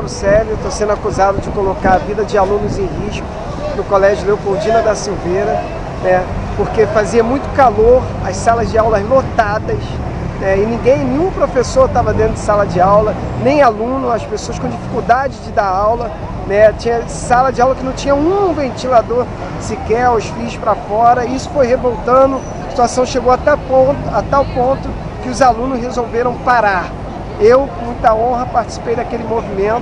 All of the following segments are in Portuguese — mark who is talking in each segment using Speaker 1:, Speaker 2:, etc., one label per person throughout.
Speaker 1: Mauro Célio, estou sendo acusado de colocar a vida de alunos em risco no Colégio Leopoldina da Silveira, né, porque fazia muito calor, as salas de aula lotadas, né, e nenhum professor estava dentro de sala de aula, nem aluno, as pessoas com dificuldade de dar aula, né, tinha sala de aula que não tinha um ventilador sequer, os fios para fora, e isso foi revoltando, a situação chegou a tal ponto que os alunos resolveram parar. Eu, com muita honra, participei daquele movimento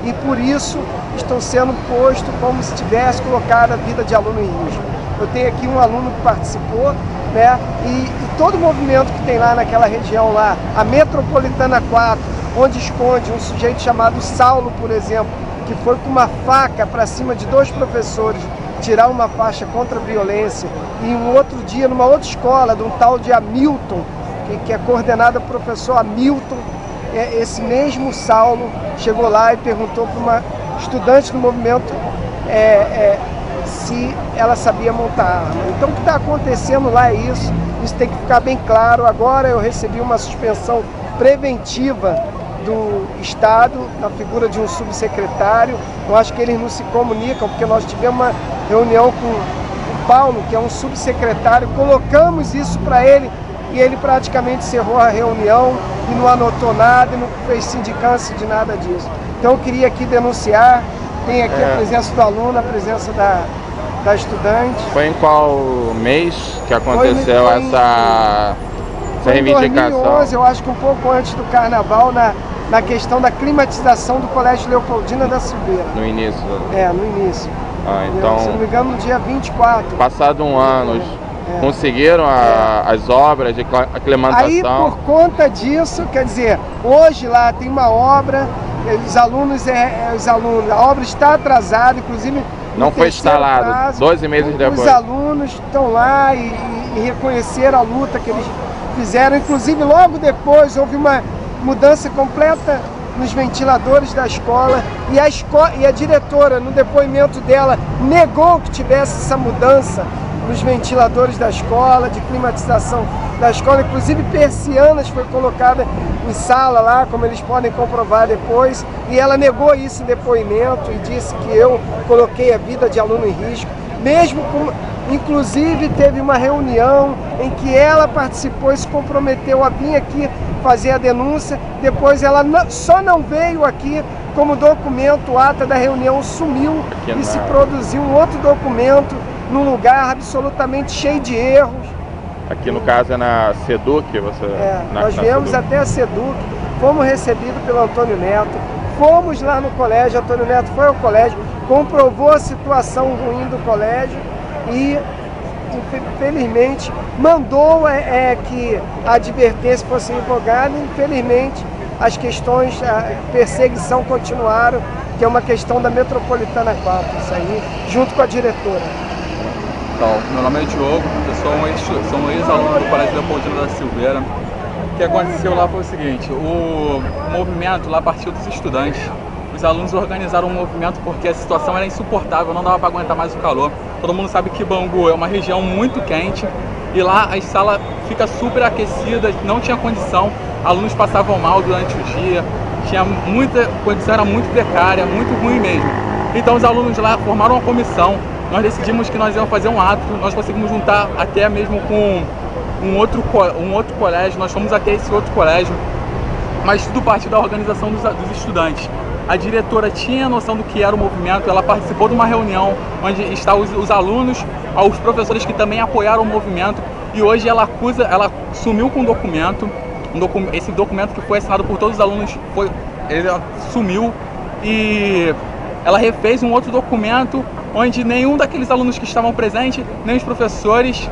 Speaker 1: e por isso estou sendo posto como se tivesse colocado a vida de aluno em risco. Eu tenho aqui um aluno que participou, né, e todo o movimento que tem lá naquela região lá, a Metropolitana 4, onde esconde um sujeito chamado Saulo, por exemplo, que foi com uma faca para cima de 2 professores, tirar uma faixa contra a violência, e um outro dia, numa outra escola, de um tal de Hamilton, que é coordenada pelo professor Hamilton, esse mesmo Saulo chegou lá e perguntou para uma estudante do movimento se ela sabia montar arma. Então o que está acontecendo lá é isso tem que ficar bem claro. Agora eu recebi uma suspensão preventiva do Estado, na figura de um subsecretário. Eu acho que eles não se comunicam, porque nós tivemos uma reunião com o Paulo, que é um subsecretário, colocamos isso para ele, e ele praticamente encerrou a reunião e não anotou nada, e não fez sindicância de nada disso. Então eu queria aqui denunciar, tem aqui a presença do aluno, a presença da estudante.
Speaker 2: Foi em qual mês que aconteceu essa reivindicação?
Speaker 1: Em 2011, eu acho que um pouco antes do Carnaval, na questão da climatização do Colégio Leopoldina da Silveira.
Speaker 2: No início?
Speaker 1: No início.
Speaker 2: Então,
Speaker 1: se não me engano, no dia 24.
Speaker 2: Passado um ano, conseguiram as obras de aclimatação?
Speaker 1: Aí, por conta disso, quer dizer, hoje lá tem uma obra, os alunos, a obra está atrasada, inclusive
Speaker 2: não foi instalado, 12 meses depois.
Speaker 1: Os alunos estão lá e reconheceram a luta que eles fizeram, inclusive logo depois houve uma mudança completa nos ventiladores da escola, e a diretora, no depoimento dela, negou que tivesse essa mudança nos ventiladores da escola, de climatização da escola. Inclusive persianas foi colocada em sala lá, como eles podem comprovar depois, e ela negou isso em depoimento e disse que eu coloquei a vida de aluno em risco, mesmo com... Inclusive teve uma reunião em que ela participou e se comprometeu a vir aqui fazer a denúncia. Depois ela só não veio aqui como documento, a ata da reunião sumiu e se produziu um outro documento num lugar absolutamente cheio de erros.
Speaker 2: Aqui no caso é na SEDUC?
Speaker 1: Nós viemos até a SEDUC, fomos recebidos pelo Antônio Neto, fomos lá no colégio, Antônio Neto foi ao colégio, comprovou a situação ruim do colégio e, infelizmente, mandou que a advertência fosse revogada. Infelizmente, as questões, a perseguição continuaram, que é uma questão da Metropolitana 4, isso aí, junto com a diretora.
Speaker 3: Então, meu nome é Diogo, eu sou um ex-aluno do Colégio Leopoldina da Silveira. O que aconteceu lá foi o seguinte: o movimento lá partiu dos estudantes. Os alunos organizaram um movimento porque a situação era insuportável, não dava para aguentar mais o calor. Todo mundo sabe que Bangu é uma região muito quente e lá a sala fica super aquecida, não tinha condição. alunos passavam mal durante o dia, tinha muita condição, era muito precária, muito ruim mesmo. Então os alunos lá formaram uma comissão, nós decidimos que nós íamos fazer um ato, nós conseguimos juntar até mesmo com um outro colégio, nós fomos até esse outro colégio, mas tudo partiu da organização dos estudantes. A diretora tinha noção do que era o movimento, ela participou de uma reunião onde estavam os alunos, os professores que também apoiaram o movimento, e hoje ela sumiu com um documento, esse documento que foi assinado por todos os alunos, ele sumiu, e ela refez um outro documento onde nenhum daqueles alunos que estavam presentes, nem os professores,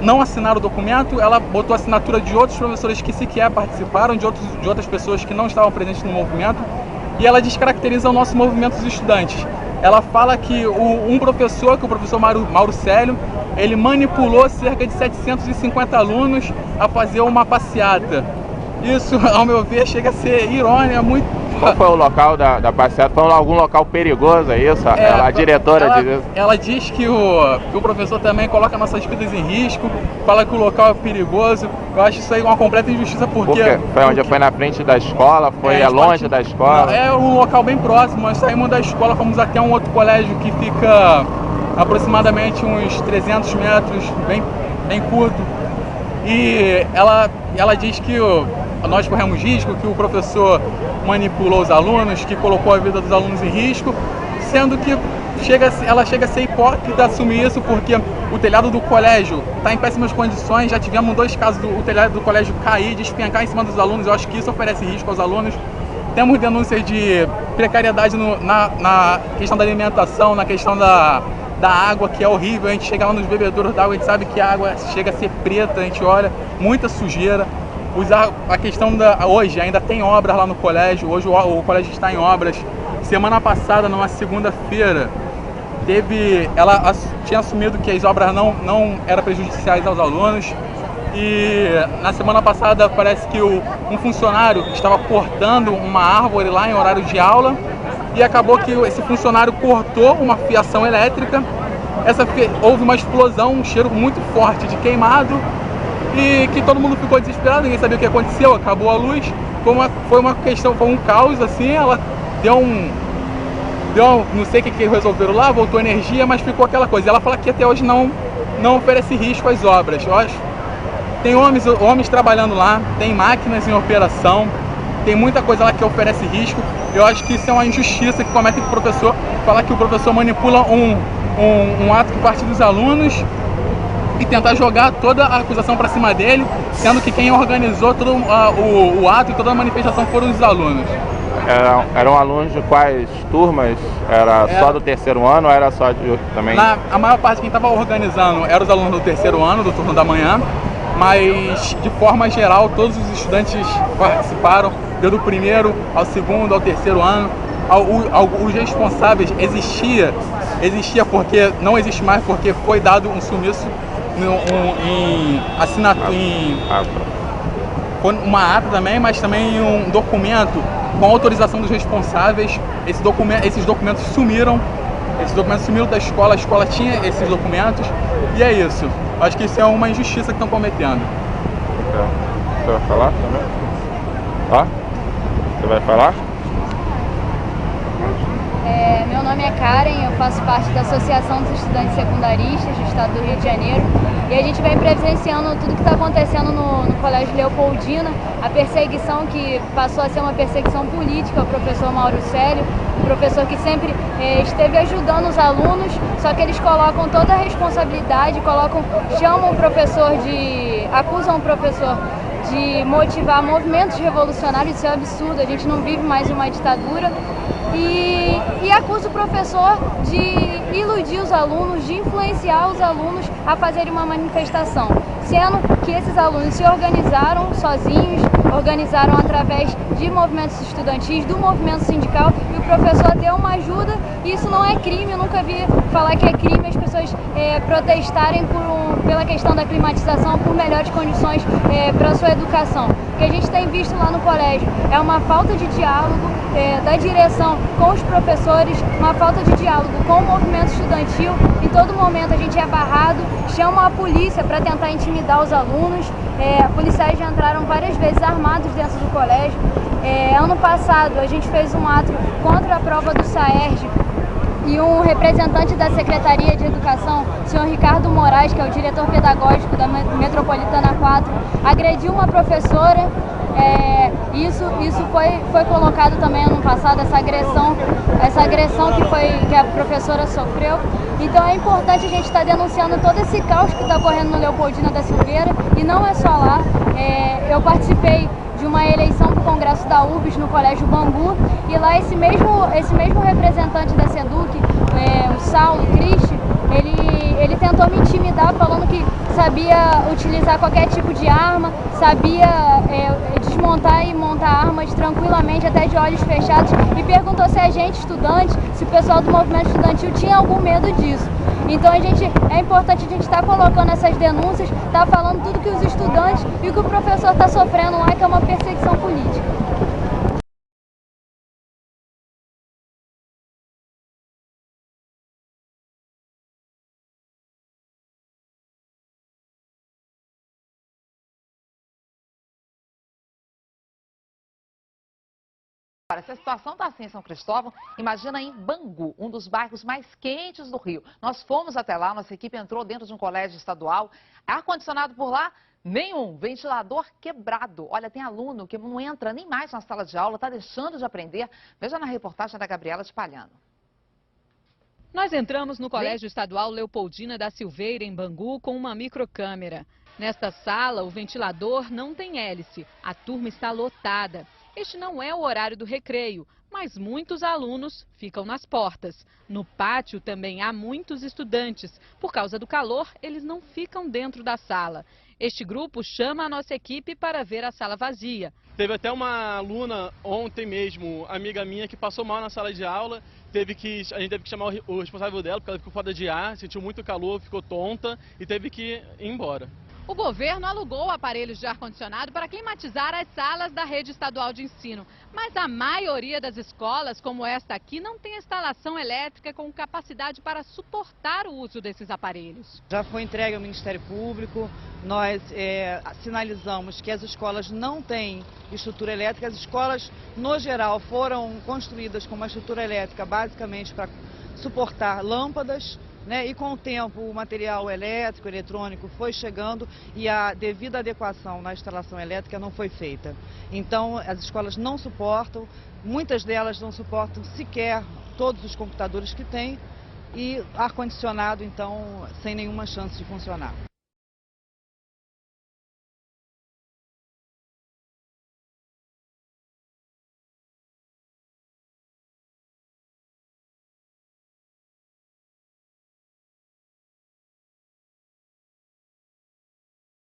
Speaker 3: não assinaram o documento. Ela botou a assinatura de outros professores que sequer participaram, de outras pessoas que não estavam presentes no movimento, e ela descaracteriza o nosso movimento dos estudantes. Ela fala que o professor Mauro Célio, ele manipulou cerca de 750 alunos a fazer uma passeata. Isso, ao meu ver, chega a ser irônico, muito...
Speaker 2: Qual foi o local da passeata? Foi algum local perigoso, é isso? A diretora diz isso?
Speaker 3: Ela diz que o professor também coloca nossas vidas em risco, fala que o local é perigoso. Eu acho isso aí uma completa injustiça, porque...
Speaker 2: Foi na frente da escola? Foi longe da escola?
Speaker 3: É um local bem próximo. Nós saímos da escola, fomos até um outro colégio que fica aproximadamente uns 300 metros, bem curto. E ela diz que nós corremos risco, que o professor manipulou os alunos, que colocou a vida dos alunos em risco, sendo que ela chega a ser hipócrita assumir isso, porque o telhado do colégio está em péssimas condições. Já tivemos 2 casos do telhado do colégio cair, despencar em cima dos alunos. Eu acho que isso oferece risco aos alunos. Temos denúncias de precariedade na questão da alimentação, na questão da água, que é horrível. A gente chega lá nos bebedouros d'água, a gente sabe que a água chega a ser preta, a gente olha, muita sujeira. A questão hoje ainda tem obras lá no colégio, hoje o colégio está em obras. Semana passada, numa segunda-feira, ela tinha assumido que as obras não eram prejudiciais aos alunos, e na semana passada parece que um funcionário estava cortando uma árvore lá em horário de aula, e acabou que esse funcionário cortou uma fiação elétrica. Houve uma explosão, um cheiro muito forte de queimado, e que todo mundo ficou desesperado, ninguém sabia o que aconteceu, acabou a luz. Foi um caos assim. Ela não sei o que resolveram lá, voltou energia, mas ficou aquela coisa. Ela fala que até hoje não oferece risco às obras. Eu acho, tem homens trabalhando lá, tem máquinas em operação, tem muita coisa lá que oferece risco. Eu acho que isso é uma injustiça que comete com o professor, falar que o professor manipula um ato que parte dos alunos e tentar jogar toda a acusação para cima dele, sendo que quem organizou todo o ato e toda a manifestação foram os alunos.
Speaker 2: Eram alunos de quais turmas? Era só do terceiro ano ou era só também?
Speaker 3: A maior parte de quem estava organizando eram os alunos do terceiro ano, do turno da manhã, mas de forma geral todos os estudantes participaram, do primeiro ao segundo, ao terceiro ano. Os responsáveis existia porque não existe mais, porque foi dado um sumiço uma ata também, mas também um documento com autorização dos responsáveis. Esses documentos sumiram da escola, a escola tinha esses documentos, e é isso. Acho que isso é uma injustiça que estão cometendo.
Speaker 2: Você vai falar também? Você vai falar?
Speaker 4: Meu nome é Karen, eu faço parte da Associação dos Estudantes Secundaristas do Estado do Rio de Janeiro, e a gente vem presenciando tudo que está acontecendo no Colégio Leopoldina, a perseguição que passou a ser uma perseguição política ao professor Mauro Célio, um professor que sempre esteve ajudando os alunos, só que eles colocam toda a responsabilidade, acusam o professor de motivar movimentos revolucionários. Isso é um absurdo, a gente não vive mais uma ditadura. E acusa o professor de iludir os alunos, de influenciar os alunos a fazerem uma manifestação, sendo que esses alunos se organizaram sozinhos, organizaram através de movimentos estudantis, do movimento sindical, e o professor deu uma ajuda e isso não é crime. Eu nunca vi falar que é crime as pessoas protestarem pela questão da climatização, por melhores condições para a sua educação. O que a gente tem visto lá no colégio é uma falta de diálogo da direção com os professores, uma falta de diálogo com o movimento estudantil. Em todo momento a gente é barrado, chamam a polícia para tentar intimidar os alunos. Policiais já entraram várias vezes armados dentro do colégio. Ano passado a gente fez um ato contra a prova do Saerj e um representante da Secretaria de Educação, o senhor Ricardo Moraes, que é o diretor pedagógico da Metropolitana 4, agrediu uma professora. Isso foi colocado também ano passado, essa agressão que a professora sofreu. Então é importante a gente estar denunciando todo esse caos que está ocorrendo no Leopoldina da Silveira, e não é só lá. Eu participei de uma eleição para o Congresso da URBS no Colégio Bangu, e lá esse mesmo representante da SEDUC, o Saulo Cristi, ele tentou me intimidar falando que sabia utilizar qualquer tipo de arma, sabia desmontar e montar armas tranquilamente, até de olhos fechados, e perguntou se a gente, estudante, se o pessoal do movimento estudantil tinha algum medo disso. Então é importante a gente estar colocando essas denúncias, estar falando tudo que os estudantes e o que o professor está sofrendo lá, que é uma perseguição política.
Speaker 5: Agora, se a situação está assim em São Cristóvão, imagina em Bangu, um dos bairros mais quentes do Rio. Nós fomos até lá, nossa equipe entrou dentro de um colégio estadual. Ar-condicionado por lá? Nenhum. Ventilador quebrado. Olha, tem aluno que não entra nem mais na sala de aula, está deixando de aprender. Veja na reportagem da Gabriela Espalhano.
Speaker 6: Nós entramos no Colégio Estadual Leopoldina da Silveira, em Bangu, com uma microcâmera. Nesta sala, o ventilador não tem hélice. A turma está lotada. Este não é o horário do recreio, mas muitos alunos ficam nas portas. No pátio também há muitos estudantes. Por causa do calor, eles não ficam dentro da sala. Este grupo chama a nossa equipe para ver a sala vazia.
Speaker 7: Teve até uma aluna ontem mesmo, amiga minha, que passou mal na sala de aula. A gente teve que chamar o responsável dela, porque ela ficou fora de ar, sentiu muito calor, ficou tonta e teve que ir embora.
Speaker 6: O governo alugou aparelhos de ar-condicionado para climatizar as salas da rede estadual de ensino. Mas a maioria das escolas, como esta aqui, não tem instalação elétrica com capacidade para suportar o uso desses aparelhos.
Speaker 8: Já foi entregue ao Ministério Público, nós sinalizamos que as escolas não têm estrutura elétrica. As escolas, no geral, foram construídas com uma estrutura elétrica basicamente para suportar lâmpadas, e com o tempo o material elétrico, eletrônico foi chegando e a devida adequação na instalação elétrica não foi feita. Então as escolas não suportam, muitas delas não suportam sequer todos os computadores que têm, e ar-condicionado então sem nenhuma chance de funcionar.